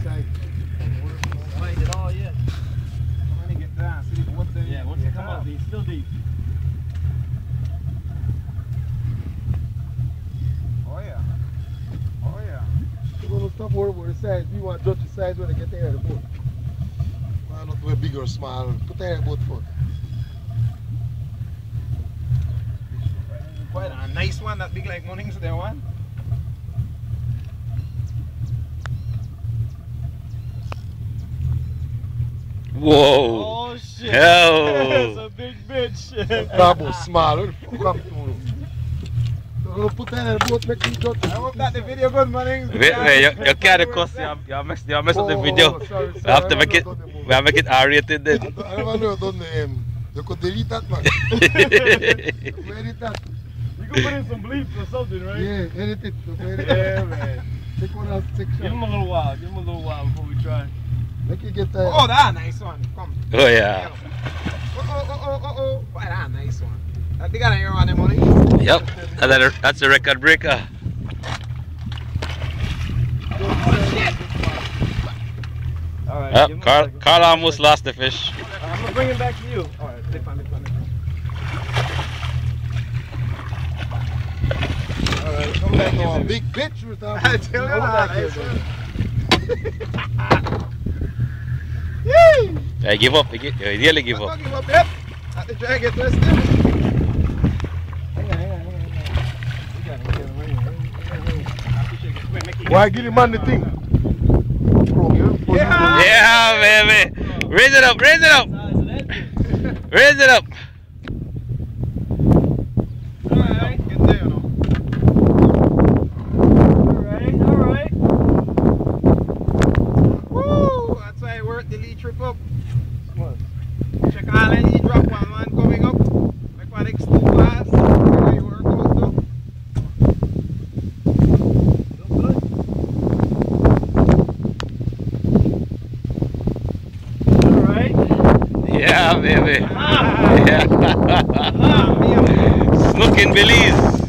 side. Find it all yet. When you get down, see the water. Yeah, once you come out, it's still deep. Oh yeah. Oh yeah. You're going to stop worrying about the size. We want to judge the size when they get there of the boat. Not to be big or small. Put there in the boat first. Quite a nice one, that big like mornings there one. Whoa. Oh shit. Hell. That's a big bitch. That boat small. What the fuck up to you? So put that in the boat, make me judge. I hope that the video good mornings. Wait, you can't cuss. You mess up the video. Sorry, We have to make it. We have to make it R-rated then. I never know done the you could delete that, man. Edit that. You can put in some bleeps or something, right? Yeah, edit it. Yeah, man. Take one out section. Give him a little while. Give him a little while before we try. Make it get that. Oh, that nice one. Come. Oh yeah. Oh. Quite a nice one. That big one here on the money. Yep. That's a record breaker. Alright. Yep. Carl almost lost the fish. I'm gonna bring it back to you. Alright, take on. Alright, come back No, a here. big pitch with that. I tell you that. I give up. You really give up. Don't give up yet. Have to try and get this still. Hang on. Why give the man the thing? Yeah. Yeah, baby. Raise it up. Raise it up. Raise it up. Alright, get there, you know. Alright. Woo! That's why I work the lead trip up. What? Check all any drop one man coming up. Like one X2 pass. Where you work out to. Feel good? Alright. Yeah, baby. Ah. Yeah. Ah, me. Snook in Belize.